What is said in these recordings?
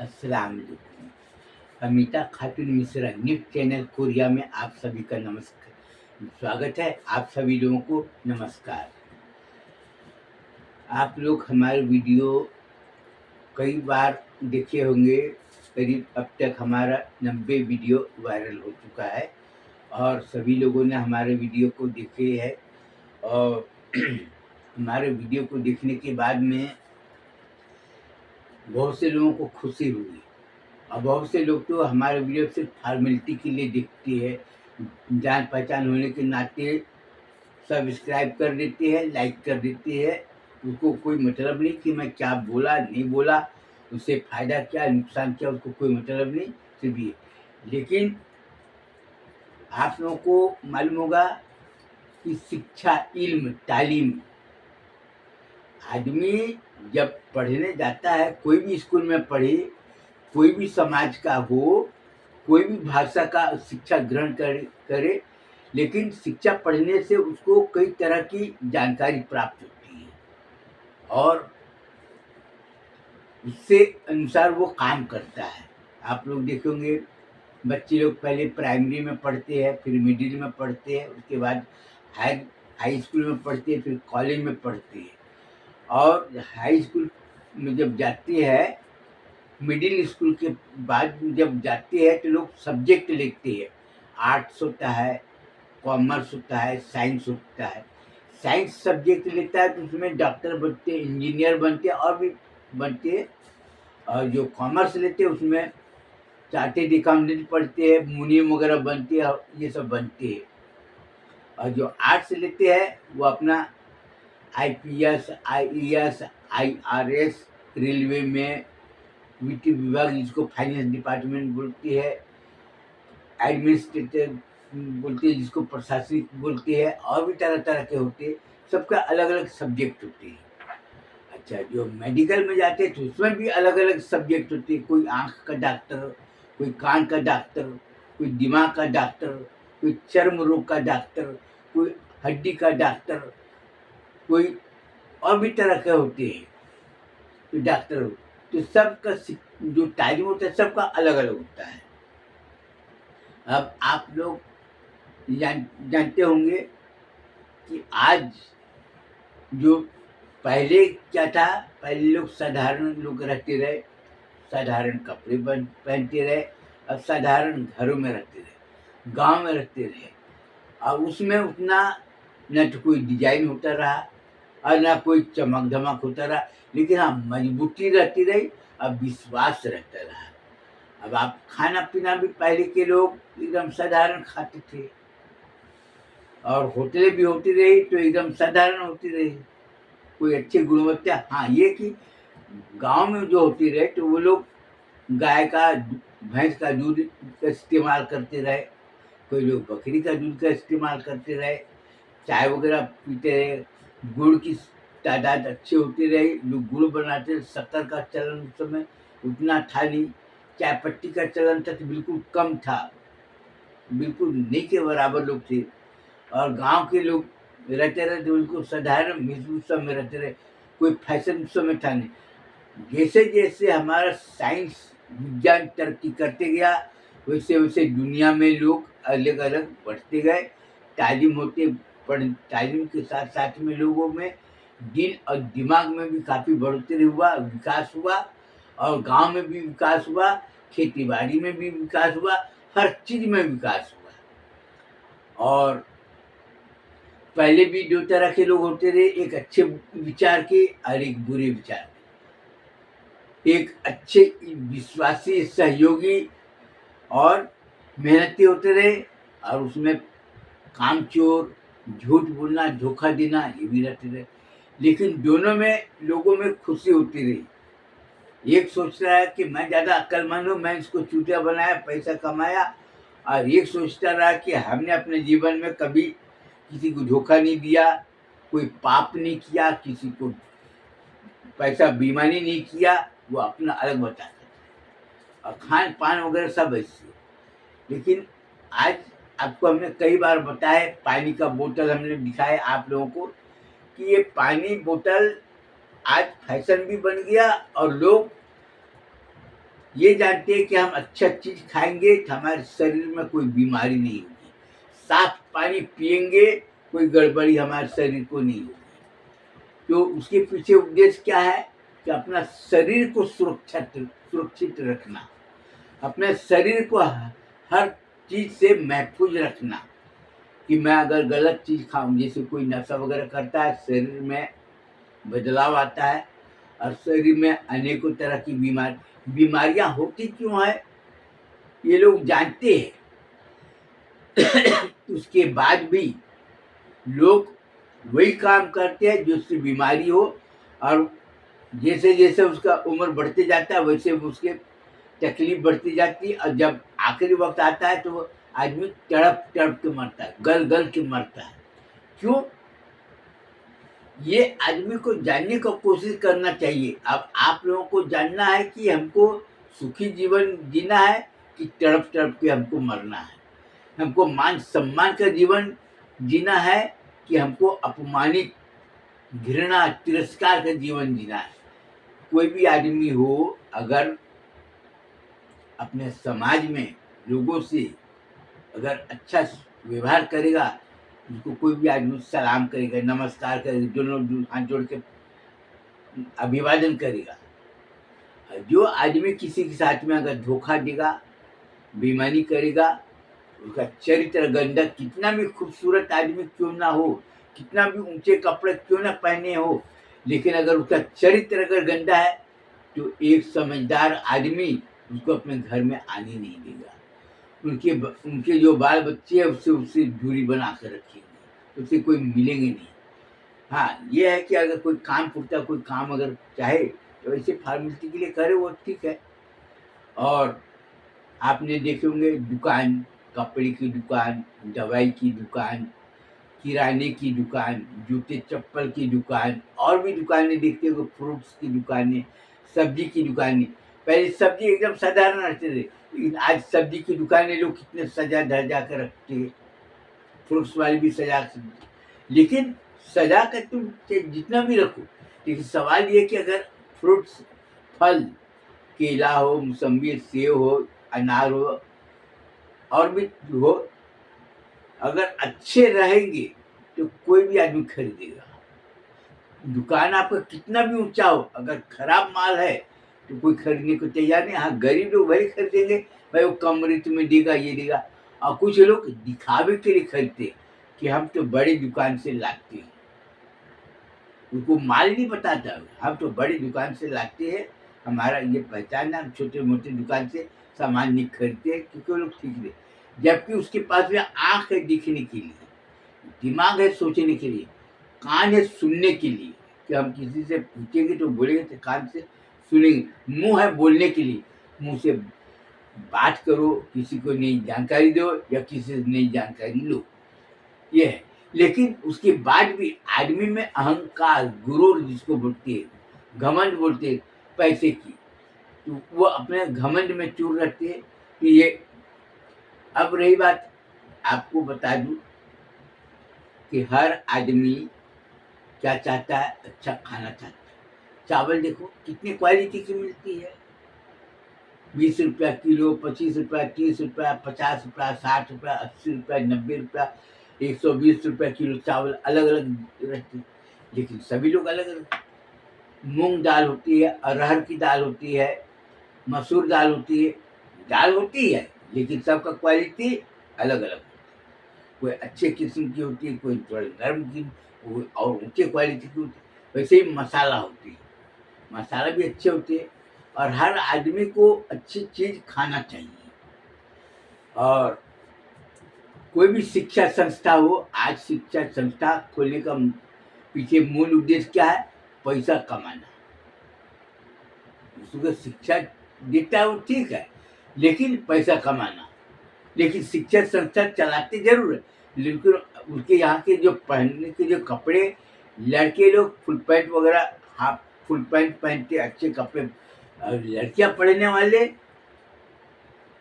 अस्सलाम वालेकुम। अमिता खातून Mishra news channel Korea में आप सभी का नमस्कार, स्वागत है। आप सभी लोगों को नमस्कार। आप लोग हमारे वीडियो कई बार देखे होंगे। करीब अब तक हमारा 90 वीडियो वायरल हो चुका है और सभी लोगों ने हमारे वीडियो को देखे है। और हमारे वीडियो को देखने के बाद में बहुत से लोगों को खुशी हुई और बहुत से लोग तो हमारे वीडियो सिर्फ फॉर्मेलिटी के लिए देखते हैं, जान पहचान होने के नाते सब्सक्राइब कर देते हैं, लाइक कर देते हैं। उसको कोई मतलब नहीं कि मैं क्या बोला नहीं बोला, उससे फ़ायदा क्या नुकसान क्या, उसको कोई मतलब नहीं, सिर्फ ये। लेकिन आप लोगों को मालूम होगा कि शिक्षा, इल्म, तालीम, आदमी जब पढ़ने जाता है, कोई भी स्कूल में पढ़े, कोई भी समाज का हो, कोई भी भाषा का शिक्षा ग्रहण करे, लेकिन शिक्षा पढ़ने से उसको कई तरह की जानकारी प्राप्त होती है और उससे अनुसार वो काम करता है। आप लोग देखेंगे बच्चे लोग पहले प्राइमरी में पढ़ते हैं, फिर मिडिल में पढ़ते हैं, उसके बाद हाई हाई स्कूल में पढ़ते हैं, फिर कॉलेज में पढ़ते हैं। और हाई स्कूल में जब जाते हैं, मिडिल स्कूल के बाद जब जाते हैं तो लोग सब्जेक्ट लिखते हैं। आर्ट्स होता है, कॉमर्स होता है, साइंस होता है। साइंस सब्जेक्ट लेता है तो उसमें डॉक्टर बनते हैं, इंजीनियर बनते हैं और भी बनते हैं। और जो कॉमर्स लेते हैं उसमें चार्टेड अकाउंटेंट पढ़ते हैं, मुनीम वगैरह बनते हैं और ये सब बनते हैं। और जो आर्ट्स लेते हैं वो अपना आईपीएस, आईएएस, आईआरएस, रेलवे में वित्त विभाग जिसको फाइनेंस डिपार्टमेंट बोलती है, एडमिनिस्ट्रेटर बोलते हैं जिसको प्रशासनिक बोलते हैं, और भी तरह तरह के होते हैं। सबका अलग अलग सब्जेक्ट होते हैं। अच्छा, जो मेडिकल में जाते हैं तो उसमें भी अलग अलग सब्जेक्ट होते हैं। कोई आँख का डॉक्टर, कोई कान का डॉक्टर, कोई दिमाग का डॉक्टर, कोई चर्म रोग का डॉक्टर, कोई हड्डी का डॉक्टर, कोई और भी तरह के होते हैं तो डॉक्टर। तो सबका जो तालीम होता है सबका अलग अलग होता है। अब आप लोग जानते होंगे कि आज जो पहले क्या था, पहले लोग साधारण लोग रहते रहे, साधारण कपड़े पहनते रहे और साधारण घरों में रहते रहे, गांव में रहते रहे। और उसमें उतना न तो कोई डिजाइन होता रहा और ना कोई चमक धमक होता रहा, लेकिन हाँ मजबूती रहती रही और विश्वास रहता रहा। अब आप खाना पीना भी पहले के लोग एकदम साधारण खाते थे और होटलें भी होती रही तो एकदम साधारण होती रही, कोई अच्छी गुणवत्ता। हाँ, ये कि गांव में जो होती रहे तो वो लोग गाय का, भैंस का दूध का इस्तेमाल करते रहे, कोई लोग बकरी का दूध का इस्तेमाल करते रहे, चाय वगैरह पीते रहे, गुड़ की तादाद अच्छी होती रही, लोग गुड़ बनाते रहे। शक्कर का चलन उस समय उतना था नहीं, चाय पत्ती का चलन था तो बिल्कुल कम था, बिल्कुल नहीं के बराबर लोग थे। और गांव के लोग रहते रहे तो उनको साधारण उस समय रहते रहे, कोई फैशन उस समय था नहीं। जैसे जैसे हमारा साइंस विज्ञान तरक्की करते गया, वैसे वैसे दुनिया में लोग अलग अलग बढ़ते गए। तालीम होते तालीम के साथ साथ में लोगों में दिल और दिमाग में भी काफ़ी बढ़ोतरी हुआ, विकास हुआ। और गांव में भी विकास हुआ, खेती बाड़ी में भी विकास हुआ, हर चीज़ में विकास हुआ। और पहले भी दो तरह के लोग होते रहे, एक अच्छे विचार के और एक बुरे विचार के। एक अच्छे विश्वासी, सहयोगी और मेहनती होते रहे और उसमें कामचोर, झूठ बोलना, धोखा देना ये भी रहते रहे। लेकिन दोनों में लोगों में खुशी होती रही। एक सोच रहा है कि मैं ज़्यादा अक्लमंद हूँ, मैं इसको चूतिया बनाया, पैसा कमाया। और एक सोचता रहा कि हमने अपने जीवन में कभी किसी को धोखा नहीं दिया, कोई पाप नहीं किया, किसी को पैसा बेईमानी नहीं किया, वो अपना अलग बताता था। और खान पान वगैरह सब ऐसे। लेकिन आज आपको हमने कई बार बताया, पानी का बोतल हमने दिखाया आप लोगों को कि ये पानी बोतल आज फैशन भी बन गया और लोग ये जानते हैं कि हम अच्छा चीज खाएंगे तो हमारे शरीर में कोई बीमारी नहीं होगी, साफ पानी पिएंगे कोई गड़बड़ी हमारे शरीर को नहीं होगी। तो उसके पीछे उद्देश्य क्या है कि अपना शरीर को सुरक्षित रखना, अपने शरीर को हर चीज से महफूज रखना। कि मैं अगर गलत चीज खाऊं, जैसे कोई नशा वगैरह करता है, शरीर में बदलाव आता है और शरीर में अनेकों तरह की बीमारियां होती क्यों है ये लोग जानते हैं। उसके बाद भी लोग वही काम करते हैं जो उससे बीमारी हो, और जैसे जैसे उसका उम्र बढ़ते जाता है वैसे उसके तकलीफ बढ़ती जाती है, और जब आखिरी वक्त आता है तो वो आदमी तड़प तड़प के मरता है, गल गल के मरता है। क्यों? ये आदमी को जानने का कोशिश करना चाहिए। अब आप लोगों को जानना है कि हमको सुखी जीवन जीना है कि तड़प तड़प के हमको मरना है, हमको मान सम्मान का जीवन जीना है कि हमको अपमानित, घृणा, तिरस्कार का जीवन जीना है। कोई भी आदमी हो, अगर अपने समाज में लोगों से अगर अच्छा व्यवहार करेगा, उसको कोई भी आदमी सलाम करेगा, नमस्कार करेगा, दोनों हाथ जोड़ के अभिवादन करेगा। जो आदमी किसी के साथ में अगर धोखा देगा, बेईमानी करेगा, उसका चरित्र गंदा, कितना भी खूबसूरत आदमी क्यों ना हो, कितना भी ऊंचे कपड़े क्यों ना पहने हो, लेकिन अगर उसका चरित्र अगर गंदा है तो एक समझदार आदमी उसको अपने घर में आने नहीं देगा। उनके जो बाल बच्चे हैं उससे दूरी बना कर रखेंगे, उससे कोई मिलेंगे नहीं। हाँ, ये है कि अगर कोई काम पूछता, कोई काम अगर चाहे तो ऐसे फॉर्मेलिटी के लिए करे, वो ठीक है। और आपने देखे होंगे दुकान, कपड़े की दुकान, दवाई की दुकान, किराने की दुकान, जूते चप्पल की दुकान, और भी दुकानें देखते हो, फ्रूट्स की दुकानें, सब्जी की दुकानें। पहले सब्जी एकदम साधारण रखते थे, लेकिन आज सब्जी की दुकानें लोग कितने सजा धजा कर रखते हैं, फ्रूट्स वाले भी सजा कर, लेकिन सजा कर तुम जितना भी रखो, लेकिन सवाल ये कि अगर फ्रूट्स, फल, केला हो, मौसम्बी, सेब हो, अनार हो, और भी हो, अगर अच्छे रहेंगे तो कोई भी आदमी खरीदेगा। दुकान आपका कितना भी ऊंचा हो, अगर खराब माल है तो कोई खरीदने को तैयार नहीं। हाँ, गरीब लोग वही खरीदेंगे, भाई वो कम रेट में देगा, ये देगा। और कुछ लोग दिखावे के लिए खरीदते कि हम तो बड़ी दुकान से लाते हैं, उनको माल नहीं बताता, हम तो बड़ी दुकान से लाते हैं, हमारा ये पहचान है, हम छोटे मोटे दुकान से सामान नहीं खरीदते क्योंकि वो लोग ठीक नहीं। जबकि उसके पास में आँख है दिखने के लिए, दिमाग है सोचने के लिए, कान है सुनने के लिए, कि हम किसी से पूछेंगे तो बोलेंगे तो कान से सुनेंगे, मुंह है बोलने के लिए, मुंह से बात करो, किसी को नई जानकारी दो या किसी से नई जानकारी लो, ये है। लेकिन उसके बाद भी आदमी में अहंकार, गुरूर जिसको बोलते हैं, घमंड बोलते हैं पैसे की, तो वो अपने घमंड में चूर रहते हैं कि ये। अब रही बात, आपको बता दूं कि हर आदमी क्या चाहता है, अच्छा खाना चाहता है। चावल देखो कितनी क्वालिटी की मिलती है, 20 रुपया किलो, 25 रुपया, 30 रुपया, 50 रुपया, 60 रुपया, 80 रुपया, 90 रुपया, 120 रुपया किलो चावल अलग अलग रहते हैं। लेकिन सभी लोग अलग अलग, मूंग दाल होती है, अरहर की दाल होती है, मसूर दाल होती है, दाल होती है, लेकिन सबका क्वालिटी अलग अलग। कोई अच्छे किस्म की होती है, कोई थोड़ा नरम की, और ऊंचे क्वालिटी की होती है। वैसे ही मसाला होती है, मसाला भी अच्छे होते हैं। और हर आदमी को अच्छी चीज खाना चाहिए। और कोई भी शिक्षा संस्था हो, आज शिक्षा संस्था खोलने का पीछे मूल उद्देश्य क्या है? पैसा कमाना। उसको शिक्षा देता है वो ठीक है, लेकिन पैसा कमाना। लेकिन शिक्षा संस्था चलाते जरूर है, लेकिन उसके यहाँ के जो पहनने के जो कपड़े, लड़के लोग फुल पैंट वगैरह, हाफ फुल पैंट पहनते, अच्छे कपड़े, और लड़कियां पढ़ने वाले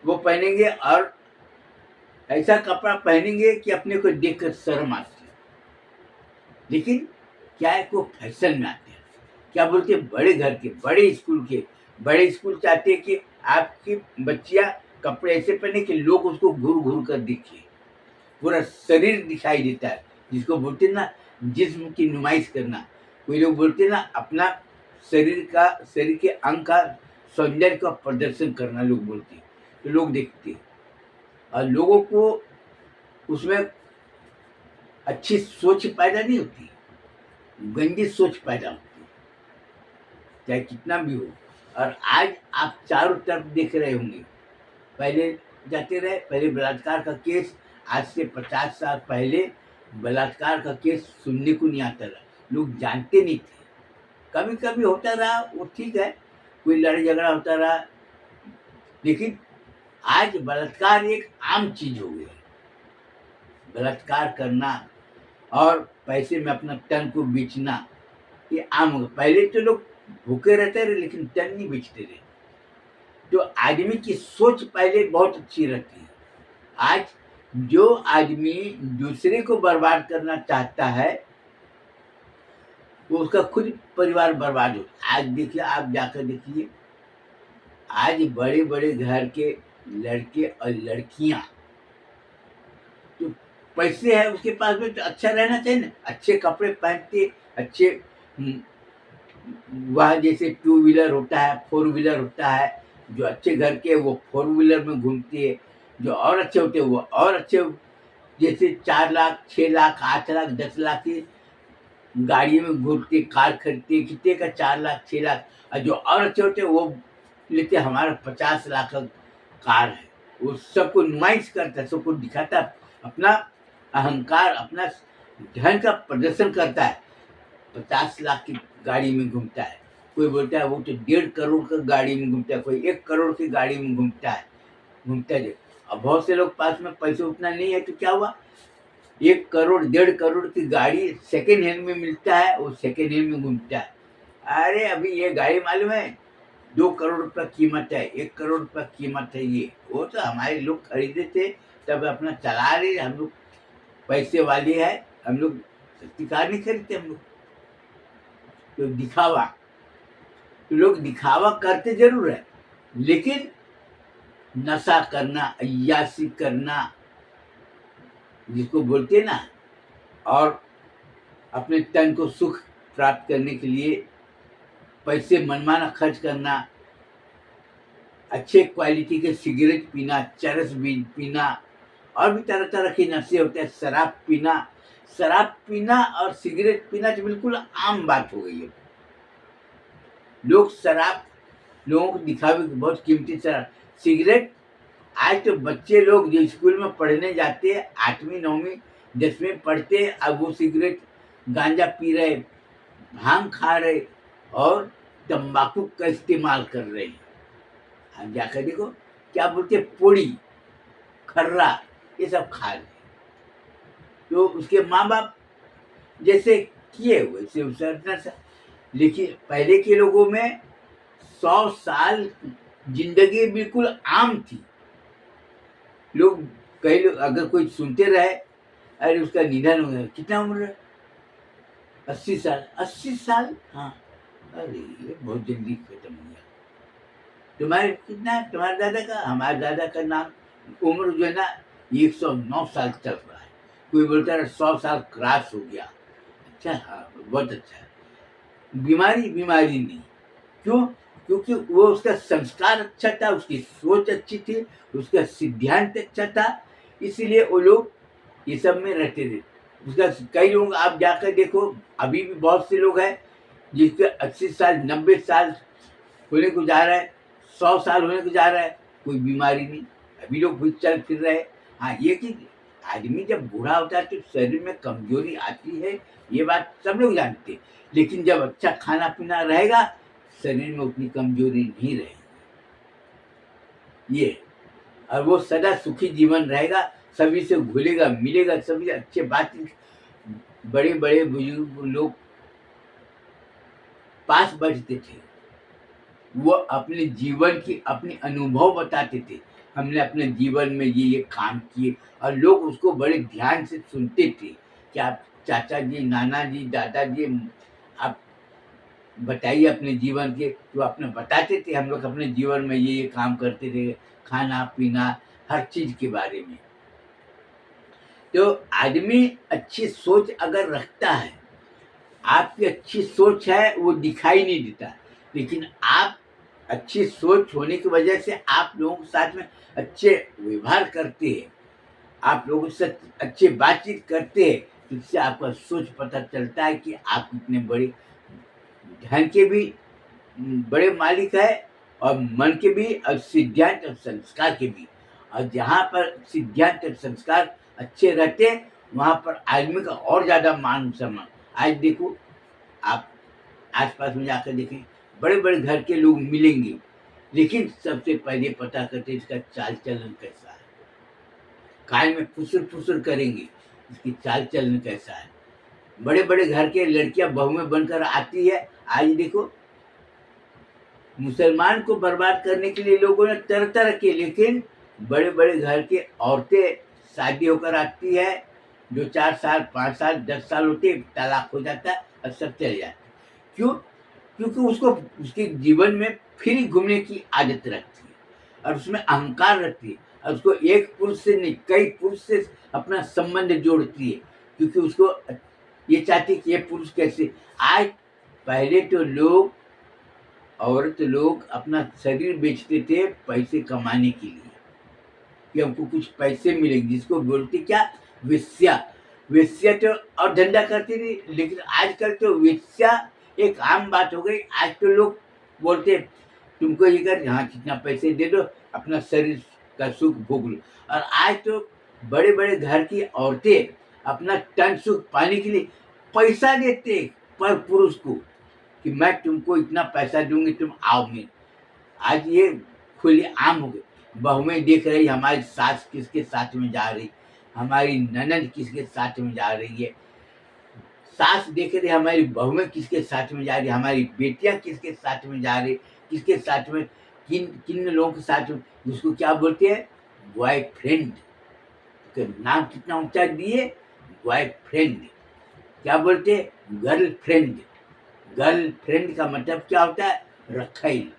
वो पहनेंगे और ऐसा कपड़ा पहनेंगे कि अपने को देखकर शर्म आती है। लेकिन क्या है, वो फैशन में आते हैं। क्या बोलते हैं, बड़े घर के, बड़े स्कूल के, बड़े स्कूल चाहते हैं कि आपकी बच्चियाँ कपड़े ऐसे पहने कि लोग उसको घूर-घूर कर देखें। पूरा शरीर दिखाई देता है, जिसको बोलते हैं ना जिस्म की नुमाइश करना। कोई लोग बोलते हैं ना अपना शरीर के अंग का सौंदर्य का प्रदर्शन करना लोग बोलते हैं, तो लोग देखते हैं और लोगों को उसमें अच्छी सोच पैदा नहीं होती, गंदी सोच पैदा होती है, चाहे कितना भी हो। और आज आप चारों तरफ देख रहे होंगे, पहले जाते रहे, पहले बलात्कार का केस आज से 50 साल पहले बलात्कार का केस सुनने को नहीं आता था, लोग जानते नहीं थे। कभी-कभी होता रहा वो ठीक है, कोई लड़ाई झगड़ा होता रहा, लेकिन आज बलात्कार एक आम चीज़ हो गई है। बलात्कार करना और पैसे में अपना तन को बेचना ये आम हो गया। पहले तो लोग भूखे रहते रहे लेकिन तन नहीं बेचते रहे। तो आदमी की सोच पहले बहुत अच्छी रहती है। आज जो आदमी दूसरे को बर्बाद करना चाहता है, वो उसका खुद परिवार बर्बाद हो। आज देखिए, आप जाकर देखिए, आज बड़े-बड़े घर के लड़के और लड़कियाँ जो पैसे है उसके पास में तो अच्छा रहना चाहिए ना, अच्छे कपड़े पहनते, अच्छे वह जैसे टू व्हीलर होता है, फोर व्हीलर होता है, जो अच्छे घर के वो फोर व्हीलर में घूमते हैं, जो और अच्छे होते हैं वो और अच्छे, जैसे 4 लाख, 6 लाख, 8 लाख, 10 लाख की गाड़ी में घूमते, कार खरीदते, कितने का 4 लाख, 6 लाख, और जो और अच्छे होते हैं वो लेते, हमारा 50 लाख का कार है। वो सबको नुमाइश करता है, सबको दिखाता है, अपना अहंकार, अपना धन का प्रदर्शन करता है। 50 लाख की गाड़ी में घूमता है, कोई बोलता है वो तो 1.5 करोड़ का गाड़ी में घूमता है, कोई 1 करोड़ की गाड़ी में घूमता है, घूमता है। अब बहुत से लोग पास में पैसे उतना नहीं है तो क्या हुआ, 1 करोड़ 1.5 करोड़ की गाड़ी सेकेंड हैंड में मिलता है, वो सेकेंड हैंड में घूमता है। अरे अभी ये गाड़ी मालूम है 2 करोड़ रुपया कीमत है, 1 करोड़ रुपया कीमत है ये। वो तो हमारे लोग खरीदे थे, तब अपना चला रहे, हम लोग पैसे वाले हैं, हम लोग सस्ती कार नहीं खरीदते हम लोग। तो दिखावा, तो लोग दिखावा करते ज़रूर है, लेकिन नशा करना, अय्याशी करना जिसको बोलते हैं ना, और अपने तन को सुख प्राप्त करने के लिए पैसे मनमाना खर्च करना, अच्छे क्वालिटी के सिगरेट पीना, चरस भी पीना, और भी तरह-तरह के नशे होते हैं, शराब पीना और सिगरेट पीना तो बिल्कुल आम बात हो गई है। लोग शराब, लोगों को दिखावे की बहुत कीमती शराब, सिगरेट, आज तो बच्चे लोग जो स्कूल में पढ़ने जाते हैं, 8वीं 9वीं 10वीं पढ़ते हैं, अब वो सिगरेट, गांजा पी रहे, भांग खा रहे और तंबाकू का इस्तेमाल कर रहे हैं। आप जाकर देखो, क्या बोलते हैं, पोड़ी, खर्रा, ये सब खा रहे हैं। तो उसके माँ बाप जैसे किए वैसे उसे, लेकिन पहले के लोगों में 100 साल जिंदगी बिल्कुल आम थी। लोग, कई लोग अगर कोई सुनते रहे, अरे उसका निधन हो गया, कितना उम्र है, 80 साल, 80 साल, हाँ, अरे ये बहुत जल्दी खत्म हो गया। तुम्हारे कितना है, तुम्हारे दादा का, हमारे दादा का नाम उम्र जो है ना 109 साल चल रहा है, कोई बोलता है 100 साल क्रॉस हो गया। अच्छा, हाँ, बहुत अच्छा है। बीमारी नहीं, क्यों? क्योंकि वो उसका संस्कार अच्छा था, उसकी सोच अच्छी थी, उसका सिद्धांत अच्छा था, इसीलिए वो लोग ये सब में रहते थे। उसका कई लोग आप जाकर देखो, अभी भी बहुत से लोग हैं जिसके 80 साल 90 साल होने को जा रहा है, 100 साल होने को जा रहा है, कोई बीमारी नहीं, अभी लोग भी चल फिर रहे हैं। हाँ, ये कि आदमी जब बूढ़ा होता है तो शरीर में कमजोरी आती है, ये बात सब लोग जानते हैं, लेकिन जब अच्छा खाना पीना रहेगा, शरीर में उतनी कमजोरी नहीं रहेगी। ये, और वो सदा सुखी जीवन रहेगा, सभी से घुलेगा मिलेगा, सभी अच्छे बातचीत, बड़े बड़े बुजुर्ग लोग पास बैठते थे, वो अपने जीवन की अपने अनुभव बताते थे, हमने अपने जीवन में ये काम किए, और लोग उसको बड़े ध्यान से सुनते थे कि आप चाचा जी, नाना जी, दादा जी, आप बताइए अपने जीवन के, जो अपने बताते थे, हम लोग अपने जीवन में ये काम करते थे, खाना पीना हर चीज के बारे में। तो आदमी अच्छी सोच अगर रखता है, आपकी अच्छी सोच है वो दिखाई नहीं देता, लेकिन आप अच्छी सोच होने की वजह से आप लोगों के साथ में अच्छे व्यवहार करते हैं, आप लोगों से अच्छी बातचीत करते हैं, तो इससे आपका सोच पता चलता है कि आप कितने बड़े धन के भी बड़े मालिक है, और मन के भी, और सिद्धांत और संस्कार के भी। और जहाँ पर सिद्धांत और संस्कार अच्छे रहते हैं, वहाँ पर आदमी का और ज़्यादा मान सम्मान। आज देखो, आप आस-पास में जाकर देखें, बड़े-बड़े घर के लोग मिलेंगे, लेकिन सबसे पहले पता करते हैं इसका चाल-चलन कैसा है। कान में फुसुर-फुसुर करेंगे, इसकी चाल-चलन कैसा है। बड़े-बड़े घर के लड़कियाँ बहुएँ बनकर आती है, आज देखो मुसलमान को बर्बाद करने के लिए लोगों ने तरह-तरह के, लेकिन बड़े-बड़े घर की औरतें शादी होकर आती है, जो 4 साल, 5 साल, 10 साल होते तलाक हो जाता है और सब चले जाते हैं। क्यों? क्योंकि उसको उसके जीवन में फ्री घूमने की आदत रहती है, और उसमें अहंकार रहती है, और उसको एक पुरुष से नहीं, कई पुरुष से अपना संबंध जोड़ती है, क्योंकि उसको ये चाहती है कि ये पुरुष कैसे। आज पहले तो औरत लोग अपना शरीर बेचते थे पैसे कमाने के लिए, कि हमको कुछ पैसे मिलेंगे, जिसको बोलते क्या, वेश्या। वेश्या तो और धंधा करती थी, लेकिन आजकल तो वेश्या एक आम बात हो गई। आज तो लोग बोलते तुमको ये कर, हाँ कितना पैसे दे दो, अपना शरीर का सुख भोग लो। और आज तो बड़े बड़े घर की औरतें अपना तन सुख पाने के लिए पैसा देते पर पुरुष को, कि मैं तुमको इतना पैसा दूंगी, तुम आओ मेरे। आज ये खुले आम हो गए। बहुएं देख रही हमारी सास किसके साथ में जा रही, हमारी ननद किसके साथ में जा रही है, सास देख रही हमारी बहुएं किसके साथ में जा रही, हमारी बेटियां किसके साथ में जा रही, किसके साथ में, किन किन लोगों के साथ में, जिसको क्या बोलते हैं, बॉयफ्रेंड। तो नाम कितना ऊंचा दिए, बॉयफ्रेंड। क्या बोलते हैं, गर्लफ्रेंड। गर्लफ्रेंड का मतलब क्या होता है, रखैल,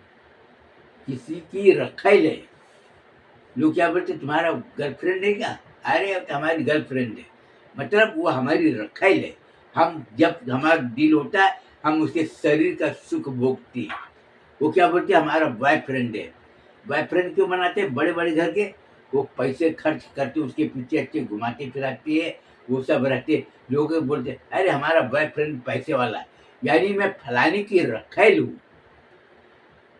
किसी की रखैल है। लोग क्या बोलते, तुम्हारा गर्लफ्रेंड है क्या, अरे तो हमारी गर्लफ्रेंड है, मतलब वो हमारी रखैल है। हम जब हमारा दिल होता है, हम उसके शरीर का सुख भोगते हैं। वो क्या बोलते, हमारा बॉयफ्रेंड है। बॉयफ्रेंड क्यों बनाते हैं, बड़े बड़े घर के, वो पैसे खर्च करते, उसके पीछे अच्छे घुमाते फिराते है, वो सब रहते। लोग बोलते अरे हमारा बॉयफ्रेंड पैसे वाला है, यानी मैं फलाने की रखैल हूँ।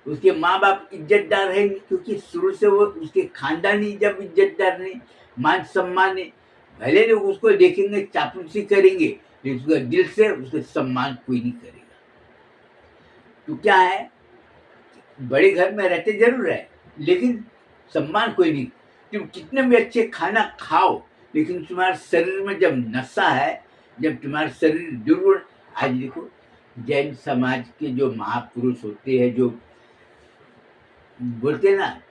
उसके माँ बाप इज्जतदार है, क्योंकि शुरू से वो उसके खानदानी जब इज्जतदार नहीं, मान सम्मान नहीं, भले लोग उसको देखेंगे चापलूसी करेंगे, लेकिन उसका दिल से उसका सम्मान कोई नहीं करेगा। तो क्या है, बड़े घर में रहते जरूर है, लेकिन सम्मान कोई नहीं। तुम कितने भी अच्छे खाना खाओ, लेकिन तुम्हारे शरीर में जब नशा है, जब तुम्हारा शरीर दुर्बल। आज देखो, जैन समाज के जो महापुरुष होते हैं, जो बोलते ना,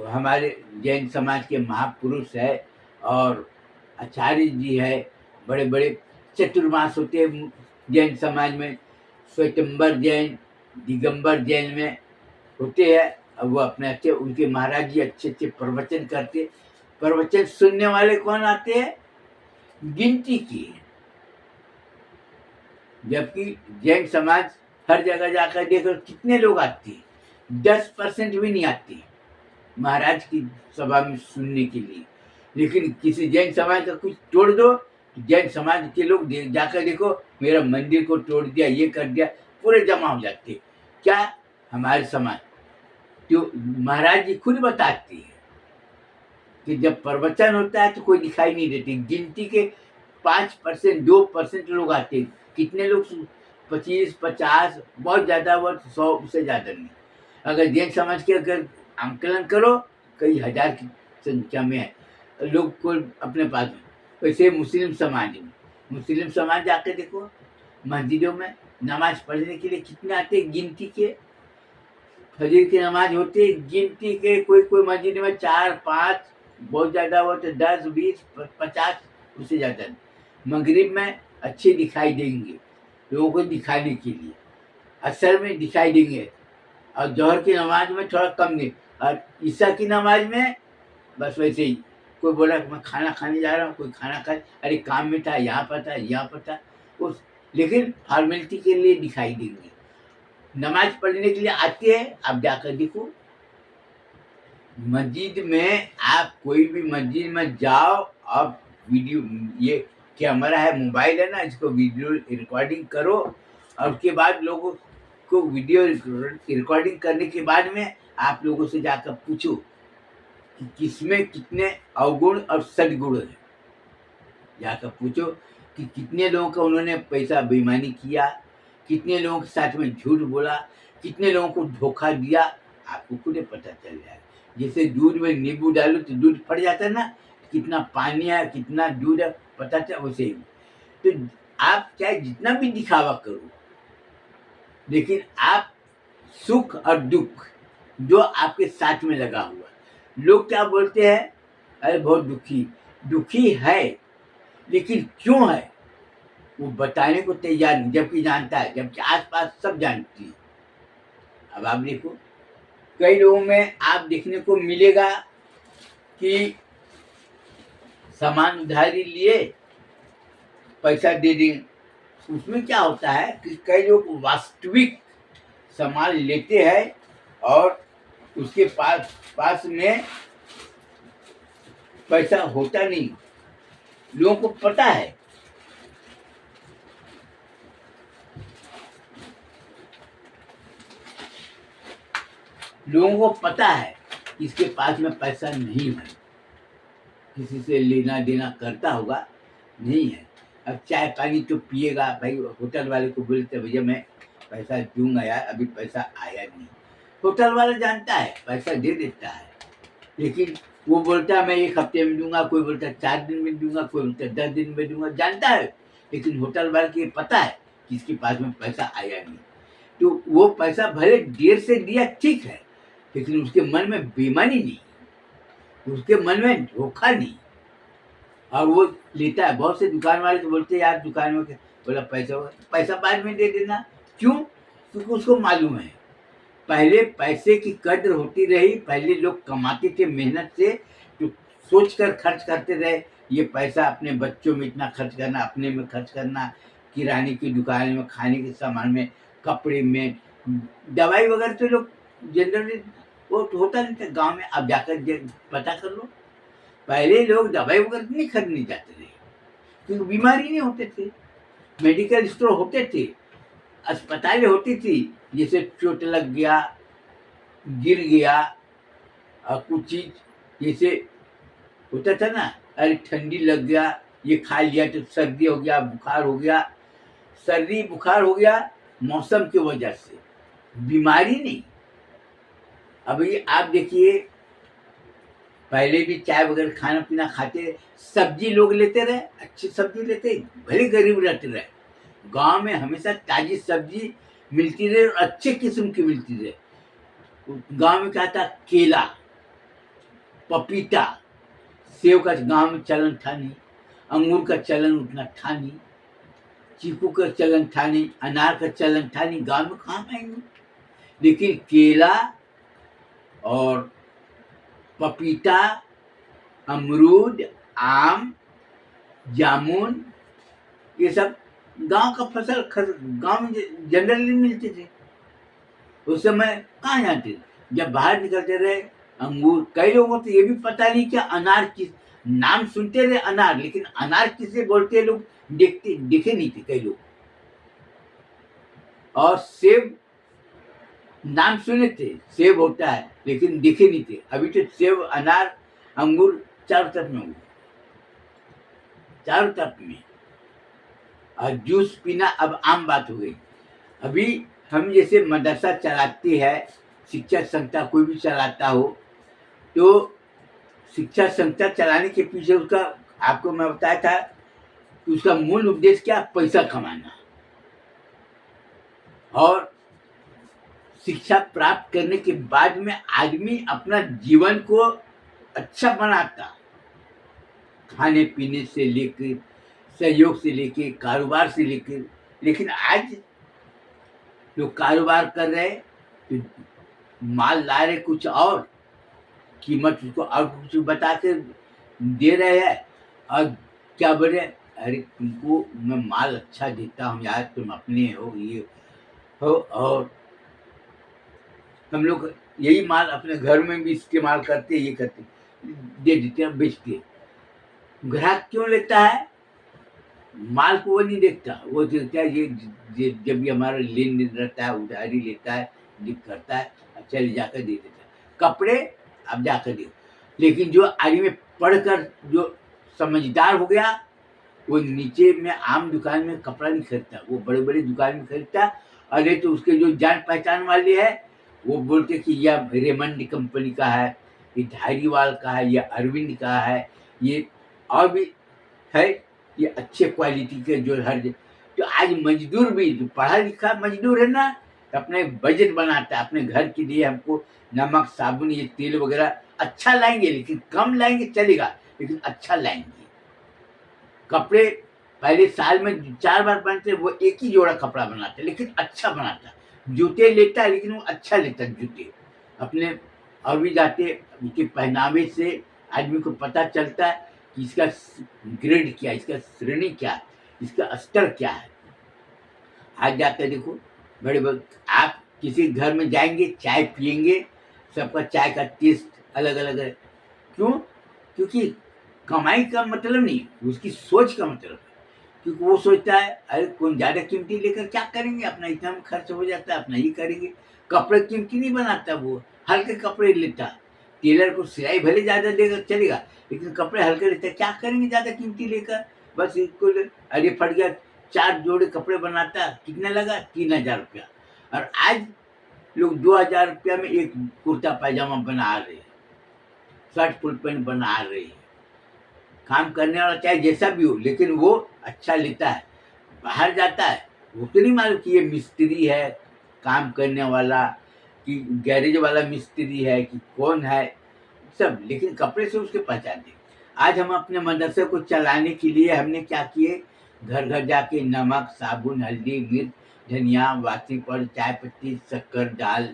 हमारे जैन समाज के महापुरुष है, और आचार्य जी है, बड़े बड़े चतुर्मास होते हैं जैन समाज में, श्वेतंबर जैन, दिगंबर जैन में होते हैं। अब वो अपने अच्छे, उनके महाराज जी अच्छे अच्छे प्रवचन करते। प्रवचन सुनने वाले कौन आते हैं, गिनती की। जबकि जैन समाज हर जगह जाकर देखो कितने लोग आते हैं, 10% भी नहीं आते महाराज की सभा में सुनने के लिए। लेकिन किसी जैन समाज का कुछ तोड़ दो, जैन समाज के लोग जाकर देखो, मेरा मंदिर को तोड़ दिया, ये कर दिया, पूरे जमा हो जाते। क्या, हमारे समाज, तो महाराज जी खुद बताती है कि जब प्रवचन होता है तो कोई दिखाई नहीं देते, गिनती के 5%, 2% लोग आते हैं। कितने लोग, 25, 50, बहुत ज्यादा, वो 100 से ज्यादा नहीं। अगर जैन समाज के अगर आंकलन करो, कई हजार की संख्या में है लोग को अपने पास में। वैसे मुस्लिम समाज जाके देखो, मस्जिदों में नमाज पढ़ने के लिए कितने आते हैं, गिनती के। फजर की नमाज होती है, गिनती के, कोई कोई मस्जिद में 4, 5, बहुत ज्यादा हो तो 10, 20, 50, उससे ज्यादा नहीं। मगरिब में अच्छे दिखाई देंगे लोगों को दिखाने के लिए, असर में दिखाई देंगे, और जौहर की नमाज में थोड़ा कम नहीं, और ईसा की नमाज में बस वैसे ही, कोई बोला मैं खाना खाने जा रहा हूँ, कोई खाना खा, अरे काम में था, यहाँ पर था, यहाँ पर था, उस लेकिन फॉर्मेलिटी के लिए दिखाई देंगे। नमाज पढ़ने के लिए आती है, आप जाकर देखो मस्जिद में, आप कोई भी मस्जिद में जाओ, आप वीडियो, ये कैमरा है, मोबाइल है ना, इसको वीडियो रिकॉर्डिंग करो, और उसके बाद लोगों को वीडियो रिकॉर्डिंग करने के बाद में आप लोगों से जाकर पूछो कि किसमें कितने अवगुण और सद्गुण है। जाकर पूछो कि कितने लोगों का उन्होंने पैसा बेईमानी किया, कितने लोगों के साथ में झूठ बोला, कितने लोगों को धोखा दिया, आपको खुद ही पता चल जाएगा। जैसे दूध में नींबू डालो तो दूध फट जाता है ना, कितना पानी है, कितना दूध है, पता चल, वैसे ही। तो आप चाहे जितना भी दिखावा करो, लेकिन आप सुख और दुख जो आपके साथ में लगा हुआ, लोग क्या बोलते हैं, अरे बहुत दुखी, दुखी है, लेकिन क्यों है वो बताने को तैयार नहीं, जबकि जानता है, जबकि आसपास सब जानती है। अब आप देखो, कई लोगों में आप देखने को मिलेगा कि सामान उधारी लिए, पैसा दे देंगे, उसमें क्या होता है कि कई लोग वास्तविक सामान लेते हैं और उसके पास में पैसा होता नहीं, लोगों को पता है। लोगों को पता है इसके पास में पैसा नहीं है, किसी से लेना देना करता होगा, नहीं है। अब चाय पानी तो पिएगा भाई, होटल वाले को बोलते भैया मैं पैसा दूंगा यार, अभी पैसा आया नहीं, होटल वाला जानता है, पैसा दे देता है, लेकिन वो बोलता है मैं 1 हफ्ते में दूंगा, कोई बोलता है 4 दिन में दूंगा, कोई बोलता है 10 दिन में दूंगा, जानता है, लेकिन होटल वाले को पता है कि इसके पास में पैसा आया नहीं। तो वो पैसा भले देर से दिया ठीक है, लेकिन उसके मन में बेईमानी नहीं, उसके मन में धोखा नहीं, और वो लेता है। बहुत से दुकान वाले तो बोलते हैं यार दुकान में बोला पैसा बाद में दे देना, क्यों? क्योंकि उसको मालूम है पहले पैसे की कद्र होती रही, पहले लोग कमाते थे मेहनत से, तो सोच कर खर्च करते रहे, ये पैसा अपने बच्चों में इतना खर्च करना, अपने में खर्च करना, किराने की दुकान में, खाने के सामान में, कपड़े में, दवाई वगैरह तो लोग जनरली वो होता नहीं था गाँव में। अब जाकर पता कर लो, पहले लोग दवाई वगैरह नहीं खरीदने जाते थे, क्योंकि बीमारी नहीं होते थे, मेडिकल स्टोर होते थे, अस्पतालें होती थी, जैसे चोट लग गया, गिर गया, और कुछ चीज जैसे होता था ना, अरे ठंडी लग गया, ये खा लिया तो सर्दी हो गया, बुखार हो गया, सर्दी बुखार हो गया मौसम की वजह से, बीमारी नहीं। अब ये आप देखिए, पहले भी चाय वगैरह खाना पीना खाते, सब्जी लोग लेते रहे, अच्छी सब्जी लेते, भले गरीब रहते रहे, गांव में हमेशा ताजी सब्जी मिलती रहे और अच्छे किस्म की मिलती रहे। गांव में क्या था, केला, पपीता, सेब का गांव में चलन था नहीं, अंगूर का चलन उतना था नहीं, चीकू का चलन था नहीं, अनार का चलन था नहीं, गांव में कहाँ पाएंगे, लेकिन केला और पपीता, अमरूद, आम, जामुन, ये सब गांव का फसल गांव में जनरली मिलते थे। उस समय कहाँ जाते थे, जब बाहर निकलते रहे, अंगूर, कई लोगों को तो ये भी पता नहीं कि अनार किस, नाम सुनते रहे अनार, लेकिन अनार किसे बोलते हैं लोग देखे नहीं थे कई लोग। और सेब नाम सुने थे, सेब होता है, लेकिन दिखे नहीं थे। अभी तो सेब, अनार, अंगूर चारों तरफ में हुए, चारों तरफ में, और जूस पीना अब आम बात हो गई। अभी हम जैसे मदरसा चलाती है, शिक्षा संस्था कोई भी चलाता हो, तो शिक्षा संस्था चलाने के पीछे उसका, आपको मैं बताया था कि उसका मूल उद्देश्य क्या, पैसा कमाना, और शिक्षा प्राप्त करने के बाद में आदमी अपना जीवन को अच्छा बनाता, खाने पीने से लेकर, सहयोग से लेकर, कारोबार से लेकर। लेकिन आज लोग कारोबार कर रहे हैं तो माल ला रहे कुछ और, कीमत उसको और कुछ बता के दे रहे हैं, और क्या बोले, अरे तुमको मैं माल अच्छा देता हूँ यार, तुम अपने हो, ये हो, और हम लोग यही माल अपने घर में भी इस्तेमाल करते, ये करते, दे देते हैं, बेचते हैं। ग्राहक क्यों लेता है? माल को वो नहीं देखता, वो देखता है ये जब भी हमारा लेन देन रहता है, उधारी लेता है, करता है, अच्छा ले जाकर दे देता है। कपड़े अब जाकर दे, लेकिन जो आगे में पढ़कर जो समझदार हो गया, वो नीचे में आम दुकान में कपड़ा नहीं खरीदता, वो बड़े बड़े दुकान में खरीदता। अरे तो उसके जो जान पहचान वाले है, वो बोलते कि यह रेमंड कंपनी का है, ये धारीवाल का है, ये अरविंद का है, ये और भी है, ये अच्छे क्वालिटी के जो हर तो आज मजदूर भी जो पढ़ा लिखा मजदूर है ना, तो अपने बजट बनाता है अपने घर के लिए, हमको नमक साबुन ये तेल वगैरह अच्छा लाएंगे, लेकिन कम लाएंगे चलेगा, लेकिन अच्छा लाएंगे। कपड़े पहले साल में 4 बार पहनते, वो एक ही जोड़ा कपड़ा बनाते, लेकिन अच्छा बनाता। जूते लेता है, लेकिन वो अच्छा लेता जूते अपने, और भी जाते उनके पहनावे से आदमी को पता चलता है कि इसका ग्रेड क्या है, इसका श्रेणी क्या है, इसका स्तर क्या है। आज जाकर देखो, बड़े बड़े आप किसी घर में जाएंगे, चाय पियेंगे, सबका चाय का टेस्ट अलग अलग है। क्यों? क्योंकि कमाई का मतलब नहीं, उसकी सोच का मतलब है। क्योंकि वो सोचता है अरे कौन ज़्यादा कीमती लेकर क्या करेंगे, अपना इतना में खर्च हो जाता है, अपना ही करेंगे। कपड़े कीमती नहीं बनाता वो, हल्के कपड़े लेता। टेलर को सिलाई भले ज़्यादा देगा चलेगा, लेकिन कपड़े हल्के लेते, क्या करेंगे ज़्यादा कीमती लेकर, बस इसको अरे फट गया, 4 जोड़े कपड़े बनाता, कितना लगा, 3000 रुपया। और आज लोग 2000 रुपया में एक कुर्ता पैजामा बना रहे हैं, शर्ट फुल पैंट बना रहे हैं। काम करने वाला चाहे जैसा भी हो, लेकिन वो अच्छा लेता है। बाहर जाता है, वो तो नहीं मालूम कि ये मिस्त्री है काम करने वाला, कि गैरेज वाला मिस्त्री है, कि कौन है सब, लेकिन कपड़े से उसके पहचानते। आज हम अपने मदरसे को चलाने के लिए हमने क्या किए, घर घर जाके नमक साबुन हल्दी मिर्च धनिया वासी पर चाय पत्ती शक्कर दाल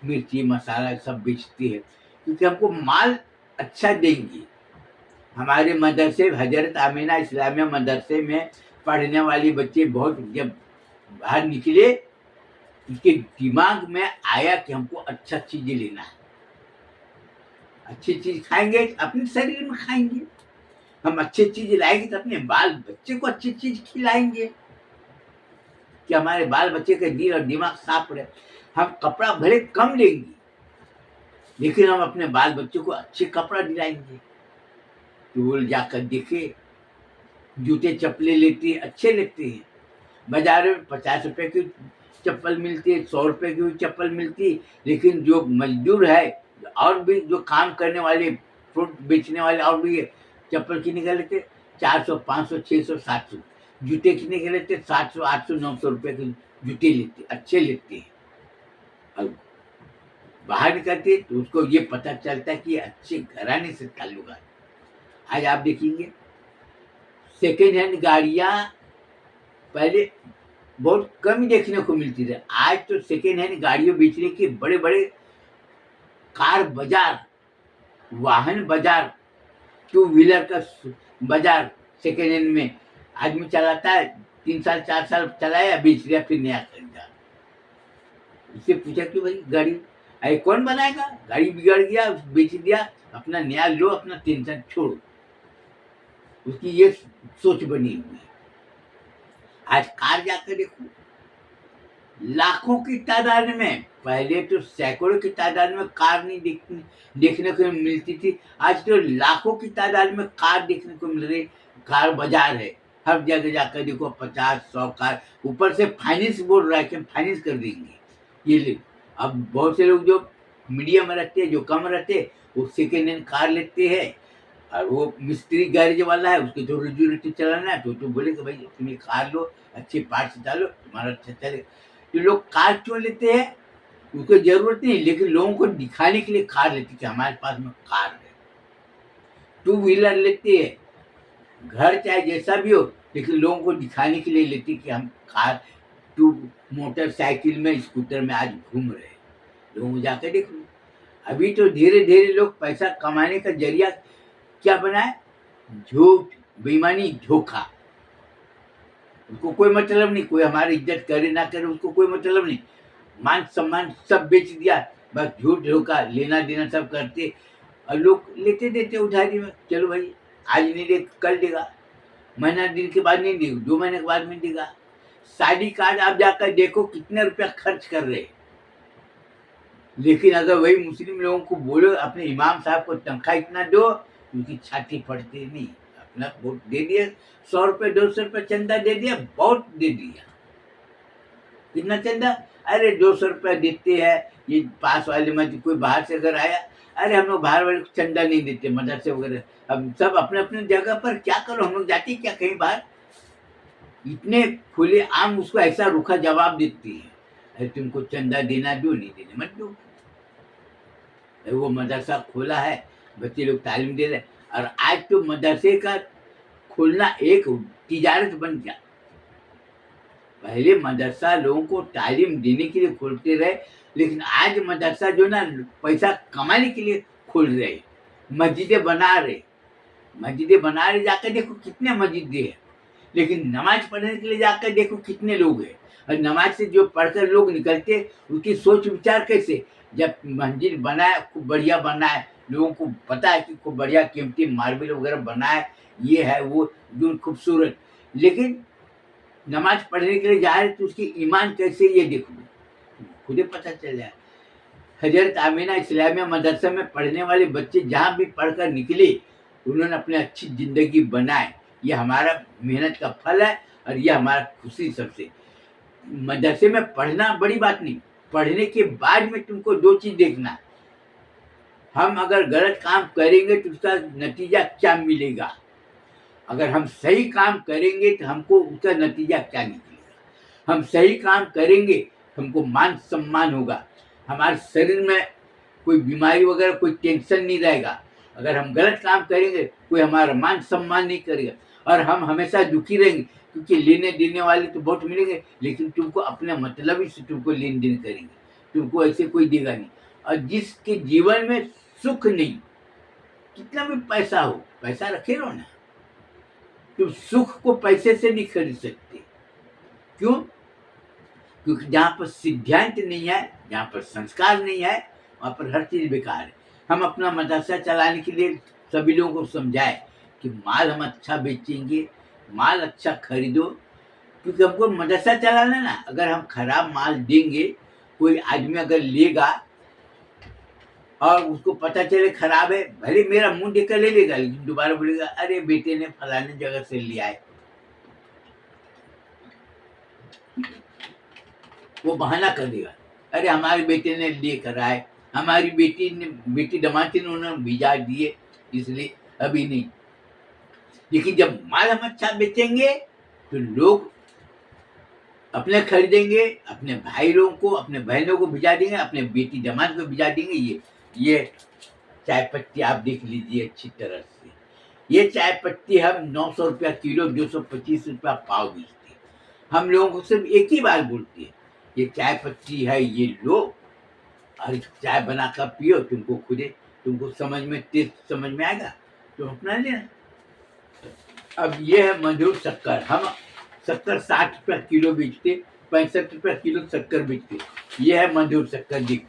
मिर्ची मसाला सब बेचती है, क्योंकि हमको माल अच्छा देंगी। हमारे मदरसे हजरत आमीना इस्लामिया मदरसे में पढ़ने वाली बच्चे बहुत, जब बाहर निकले उसके दिमाग में आया कि हमको अच्छा चीज़ लेना है, अच्छी चीज़ खाएंगे अपने शरीर में खाएंगे, हम अच्छी चीज़ लाएंगे तो अपने बाल बच्चे को अच्छी चीज़ खिलाएंगे, कि हमारे बाल बच्चे का दिल और दिमाग साफ रहे। हम कपड़ा भले कम लेंगे, लेकिन हम अपने बाल बच्चों को अच्छे कपड़ा दिलाएंगे। तो वो जाकर देखे, जूते चप्पलें लेते हैं, अच्छे लेते हैं। बाजार में 50 रुपए की चप्पल मिलती है, 100 रुपए की भी चप्पल मिलती है, लेकिन जो मजदूर है और भी जो काम करने वाले फ्रूट बेचने वाले और भी चप्पल कितने का लेते, 400 500 600 700। जूते कितने के लेते, 700 800 900 रुपए के जूते लेते, अच्छे लेते हैं। और बाहर निकलते तो उसको ये पता चलता है कि अच्छे घराने से ताल्लुक है। आज आप देखेंगे सेकेंड हैंड गाड़ियाँ पहले बहुत कम देखने को मिलती थी, आज तो सेकेंड हैंड गाड़ियों बेचने के बड़े बड़े कार बाजार, वाहन बाजार, टू व्हीलर का बाजार सेकेंड हैंड में आदमी चलाता है, 3 साल 4 साल चलाया बेच दिया, फिर नया खरीदा। उससे पूछा कि भाई गाड़ी अरे कौन बनाएगा, गाड़ी बिगड़ गया बेच दिया, अपना नया लो, अपना टेंशन छोड़ो। उसकी ये सोच बनी हुई है। आज कार जाकर देखो, लाखों की तादाद में, पहले तो सैकड़ों की तादाद में कार नहीं देखने को मिलती थी, आज तो लाखों की तादाद में कार देखने को मिल रही। कार बाजार है, हर जगह जाकर देखो 50-100 कार, ऊपर से फाइनेंस बोल रहा है कि फाइनेंस कर देंगे ये ले। अब बहुत से लोग जो मीडियम में रहते हैं, जो कम रहते हैं, वो सेकेंड हैंड कार लेते हैं, और वो मिस्त्री गैरेज वाला है, उसको तो रोजी रोटी चलाना है, तो बोले कि भाई तुम ये कार लो, अच्छे पार्ट्स डालो, तुम्हारा अच्छा चलेगा। जो लोग कार क्यों लेते हैं, उनको जरूरत नहीं, लेकिन लोगों को दिखाने के लिए कार लेते कि हमारे पास में कार है। टू व्हीलर लेते हैं, घर चाहे जैसा भी हो, लेकिन लोगों को दिखाने के लिए लेते कि हम कार टू मोटरसाइकिल में, स्कूटर में आज घूम रहे हैं। लोगों को जाकर देख लो। अभी तो धीरे धीरे लोग पैसा कमाने का जरिया क्या बनाए? झूठ, बेईमानी, धोखा। उनको कोई मतलब नहीं, कोई हमारी इज्जत करे ना करे उसको कोई मतलब नहीं। मान सम्मान सब बेच दिया, बस झूठ धोखा, लेना देना सब करते, और लोग लेते देते उधारी में। चलो भाई, आज नहीं दे कल देगा, महीना दिन के बाद नहीं देगा, 2 महीने के बाद में देगा। शादी कार्ड आप जाकर देखो कितने रुपया खर्च कर रहे हैं। लेकिन अगर वही मुस्लिम लोगों को बोलो अपने इमाम साहब को तनख्वाह इतना दो, उनकी छाती फटती नहीं। अपना वोट दे दिया, 100 रुपये 200 रुपये चंदा दे दिया, बहुत दे दिया। कितना चंदा? अरे 200 रुपया देते हैं, ये पास वाले में कोई बाहर से अगर आया, अरे हम लोग बाहर वाले को चंदा नहीं देते, मदरसे वगैरह। अब सब अपने अपने जगह पर, क्या करो, हम लोग जाते क्या कहीं बाहर? इतने खुले आम उसको ऐसा रूखा जवाब देती है, अरे तुमको चंदा देना दो, नहीं देने मत दो। वो मदरसा खोला है, बच्चे लोग तालीम दे रहे हैं, और आज तो मदरसे का खोलना एक तिजारत बन गया। पहले मदरसा लोगों को तालीम देने के लिए खोलते रहे, लेकिन आज मदरसा जो ना पैसा कमाने के लिए खोल रहे, मस्जिदें बना रहे। मस्जिदें बना रहे, जाकर देखो कितने मस्जिदें हैं, लेकिन नमाज पढ़ने के लिए जाकर देखो कितने लोग हैं। और नमाज से जो पढ़कर लोग निकलते, उसकी सोच विचार कैसे? जब मस्जिद बनाए, खूब बढ़िया बनाए, लोगों को पता है कि खूब बढ़िया कीमती मार्बल वगैरह बनाए, ये है वो जो खूबसूरत, लेकिन नमाज पढ़ने के लिए जा रहे तो उसकी ईमान कैसे, ये देखो, खुदे पता चल जाए। हजरत आमीना इस्लामिया मदरसा में पढ़ने वाले बच्चे जहाँ भी पढ़कर निकले, उन्होंने अपने अच्छी ज़िंदगी बनाए। ये हमारा मेहनत का फल है, और ये हमारा खुशी सबसे। मदरसे में पढ़ना बड़ी बात नहीं, पढ़ने के बाद में तुमको 2 चीज़ देखना। हम अगर गलत काम करेंगे तो उसका नतीजा क्या मिलेगा, अगर हम सही काम करेंगे तो हमको उसका नतीजा क्या निकलेगा। हम सही काम करेंगे, हमको मान सम्मान होगा, हमारे शरीर में कोई बीमारी वगैरह, कोई टेंशन नहीं रहेगा। अगर हम गलत काम करेंगे, कोई हमारा मान सम्मान नहीं करेगा, और हम हमेशा दुखी रहेंगे, क्योंकि लेने देने वाले तो बहुत मिलेंगे, लेकिन तुमको अपने मतलब ही से तुमको लेन देन करेंगे, तुमको ऐसे कोई देगा नहीं। और जिसके जीवन में सुख नहीं, कितना भी पैसा हो, पैसा रखे रहो ना, तुम सुख को पैसे से नहीं खरीद सकते। क्यों? क्योंकि जहाँ पर सिद्धांत नहीं है, जहाँ पर संस्कार नहीं है, वहाँ पर हर चीज़ बेकार है। हम अपना मदरसा चलाने के लिए सभी लोगों को समझाए कि माल हम अच्छा बेचेंगे, माल अच्छा खरीदो, क्योंकि हमको मदरसा चलाना ना। अगर हम खराब माल देंगे, कोई आदमी अगर लेगा और उसको पता चले खराब है, भले मेरा मुंह देखकर ले लेगा, लेकिन दोबारा बोलेगा अरे बेटे ने फलाने जगह से लिया है, वो बहाना कर देगा, अरे हमारे बेटे ने लेकर आए, हमारी बेटी दमाती ने उन्होंने भिजा दिए, इसलिए अभी नहीं। लेकिन जब माल हम अच्छा बेचेंगे तो लोग अपने खरीदेंगे, अपने भाई लोगों को, अपने बहनों को भिजा देंगे, अपने बेटी दमाद को भिजा देंगे। ये चाय पत्ती आप देख लीजिए अच्छी तरह से। ये चाय पत्ती हम 900 रुपया किलो, 225 रुपया पाव बेचते। हम लोगों को सिर्फ एक ही बार बोलते हैं, ये चाय पत्ती है, ये लो और चाय बनाकर पियो, तुमको समझ में आएगा, तुम अपना लेना। अब ये है मधुर शक्कर। हम शक्कर 60 रुपया किलो बेचते, 65 रुपया किलो शक्कर बेचते। ये है मधुर शक्कर जी।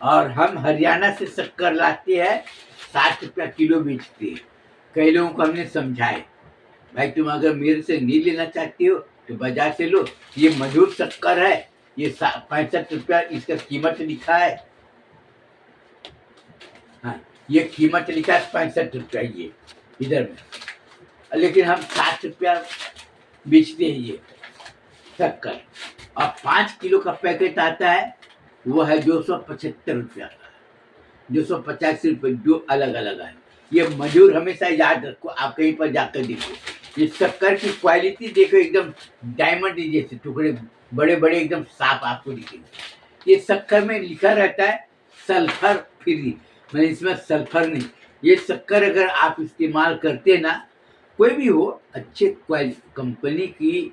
और हम हरियाणा से शक्कर लाते हैं, 60 रुपया किलो बेचते हैं। कई लोगों को हमने समझाए, भाई तुम अगर मेरे से नहीं लेना चाहते हो तो बाजार से लो, ये मधुर शक्कर है, ये 65 रुपया इसका कीमत लिखा है। हाँ, ये कीमत लिखा है 65 रुपया ये इधर में, लेकिन हम 60 रुपया बेचते हैं ये शक्कर। और 5 किलो का पैकेट आता है, वो है 275 रुपया का, 285 रुपये, जो अलग अलग है। ये मधुर हमेशा याद रखो, आप कहीं पर जाकर देखो, ये शक्कर की क्वालिटी देखो, एकदम डायमंड जैसे टुकड़े बड़े बड़े एकदम साफ आपको दिखेंगे। ये शक्कर में लिखा रहता है सल्फर फ्री, मतलब इसमें सल्फर नहीं। ये शक्कर अगर आप इस्तेमाल करते ना, कोई भी हो, अच्छे क्वालिटी कंपनी की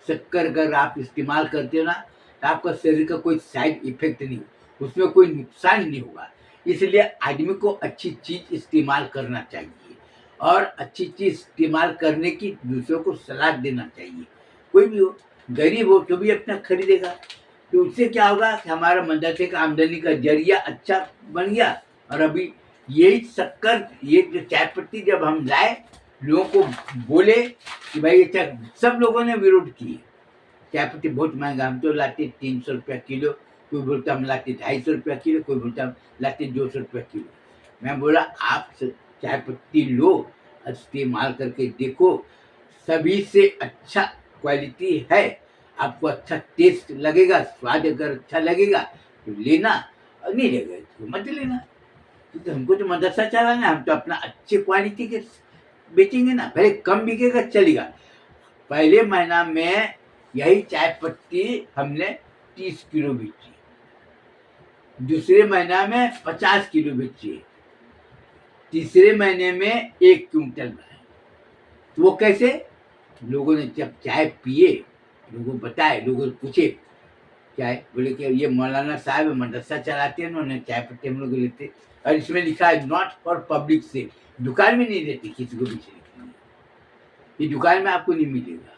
शक्कर अगर आप इस्तेमाल करते हो ना, तो आपका शरीर का कोई साइड इफ़ेक्ट नहीं, उसमें कोई नुकसान नहीं होगा। इसलिए आदमी को अच्छी चीज़ इस्तेमाल करना चाहिए और अच्छी चीज़ इस्तेमाल करने की दूसरों को सलाह देना चाहिए। कोई भी हो, गरीब हो तो भी अपना खरीदेगा, तो उससे क्या होगा कि हमारा मदरसे का आमदनी का ज़रिया अच्छा बन गया। और अभी यही शक्कर, ये जो चाय पत्ती जब हम लाए, लोगों को बोले कि भाई अच्छा, सब लोगों ने विरोध किए, चाय पत्ती बहुत महंगा, हम तो लाते 300 रुपया किलो, कोई बोलता हम लाते 250 रुपया किलो, कोई बोलता हम लाते 200 रुपया किलो। मैं बोला आप चाय पत्ती लो, इस्तेमाल करके देखो, सभी से अच्छा क्वालिटी है, आपको अच्छा टेस्ट लगेगा, स्वाद अगर अच्छा लगेगा तो लेना, और नहीं लगेगा तो मत लेना, क्योंकि हमको तो मदरसा चलाना है, हम तो अपना अच्छे क्वालिटी के बेचेंगे ना, भले कम बिकेगा चलेगा। पहले महीना में यही चाय पत्ती हमने 30 किलो बेची, दूसरे महीना में 50 किलो बेची, तीसरे महीने में 1 क्विंटल बनाए। तो वो कैसे? लोगों ने जब चाय पिए, लोगों को बताए, लोगों ने पूछे क्या है, बोले कि ये मौलाना साहब मदरसा चलाते हैं, उन्होंने चाय पत्ती हम लोग लेते, और इसमें लिखा है नॉट फॉर पब्लिक सेल, दुकान में नहीं देती किसी को बेचने के लिए, ये दुकान में आपको नहीं मिलेगा।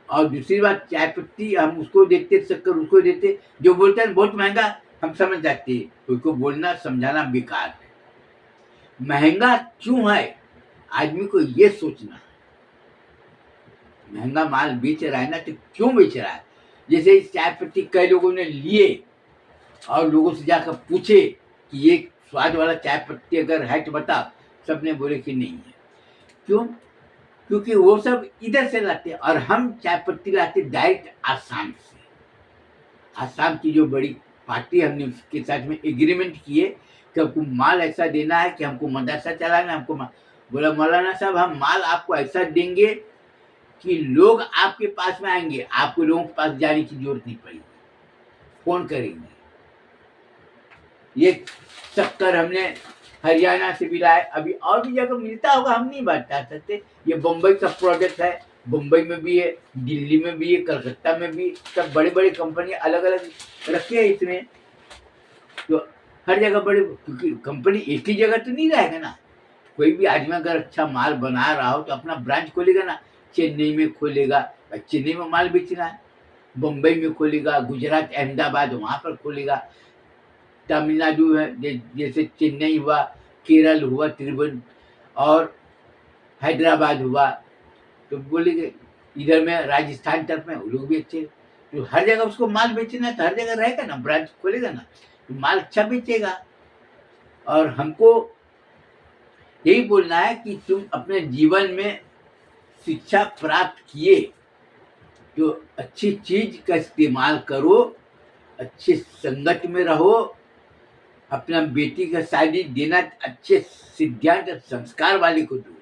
और दूसरी बात, चाय पत्ती हम उसको देते, शक्कर उसको देते, जो बोलते हैं बहुत महंगा, हम समझ जाते हैं, उसको बोलना समझाना बेकार है। महंगा क्यों है, आदमी को ये सोचना है, महंगा माल बेच रहा है ना, तो क्यों बेच रहा है। जैसे इस चाय पत्ती कई लोगों ने लिए और लोगों से जाकर पूछे कि ये स्वाद वाला चाय पत्ती अगर है तो बता, सबने बोले कि नहीं है। क्यों? क्योंकि वो सब इधर से लाते हैं और हम चाय पत्ती लाते डायरेक्ट आसाम से। आसाम की जो बड़ी पार्टी, हमने उसके साथ में एग्रीमेंट किए कि हमको माल ऐसा देना है कि हमको मदरसा चलाना है, हमको बोला मौलाना साहब हम माल आपको ऐसा देंगे कि लोग आपके पास में आएंगे, आपको लोगों के पास जाने की जरूरत नहीं पड़ेगी, फोन करेंगे। ये शक्कर हमने हरियाणा से भी लाए, अभी और भी जगह मिलता होगा, हम नहीं बता सकते। ये बम्बई का प्रोडक्ट है, बम्बई में भी है, दिल्ली में भी है, कलकत्ता में भी, सब बड़े बड़े कंपनी अलग अलग रखे हैं इसमें, तो हर जगह बड़े, क्योंकि कंपनी एक ही जगह तो नहीं रहेगा ना। कोई भी आदमी अगर अच्छा माल बना रहा हो तो अपना ब्रांच खोलेगा ना, चेन्नई में खोलेगा, चेन्नई में माल बेचना है, बम्बई में खोलेगा, गुजरात अहमदाबाद वहाँ पर खोलेगा, तमिलनाडु है, जैसे चेन्नई हुआ, केरल हुआ, त्रिभुवन, और हैदराबाद हुआ, तो बोलेंगे इधर में राजस्थान तरफ में वो लोग भी अच्छे, तो हर जगह उसको माल बेचना है, तो हर जगह रहेगा ना, ब्रांच खोलेगा ना, तो माल अच्छा बेचेगा। और हमको यही बोलना है कि तुम अपने जीवन में शिक्षा प्राप्त किए तो अच्छी चीज का इस्तेमाल करो, अच्छे संगत में रहो, अपना बेटी का शादी देना अच्छे सिद्धांत संस्कार वाले को दो,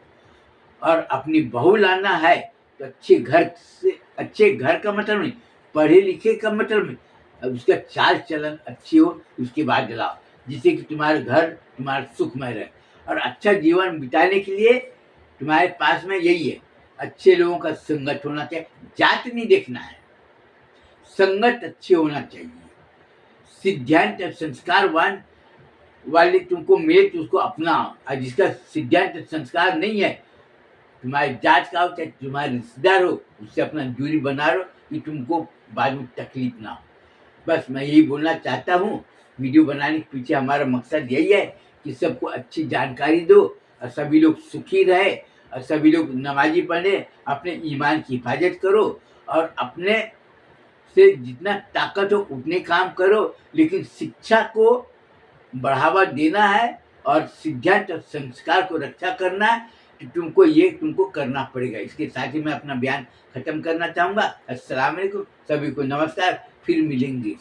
और अपनी बहू लाना है तो अच्छे घर से, अच्छे घर का मतलब नहीं, पढ़े लिखे का मतलब नहीं, अब उसका चाल चलन अच्छी हो, उसके बाद लाओ, जिससे कि तुम्हारे घर तुम्हारा सुखमय रहे। और अच्छा जीवन बिताने के लिए तुम्हारे पास में यही है, अच्छे लोगों का संगत होना चाहिए, जात नहीं देखना है, संगत अच्छे होना चाहिए, सिद्धांत संस्कारवान वाले तुमको मिले तो उसको अपनाओ, और जिसका सिद्धांत संस्कार नहीं है, तुम्हारी जात का हो चाहे तुम्हारे रिश्तेदार हो, उससे अपना दूरी बना लो कि तुमको बाद में तकलीफ ना हो। बस मैं यही बोलना चाहता हूँ। वीडियो बनाने के पीछे हमारा मकसद यही है कि सबको अच्छी जानकारी दो और सभी लोग सुखी रहे और सभी लोग नमाजी पढ़े, अपने ईमान की हिफाजत करो और अपने से जितना ताकत हो उतने काम करो, लेकिन शिक्षा को बढ़ावा देना है और सिद्धांत और संस्कार को रक्षा करना है, कि तुमको करना पड़ेगा। इसके साथ ही मैं अपना बयान खत्म करना चाहूँगा। अस्सलाम वालेकुम, सभी को नमस्कार, फिर मिलेंगे।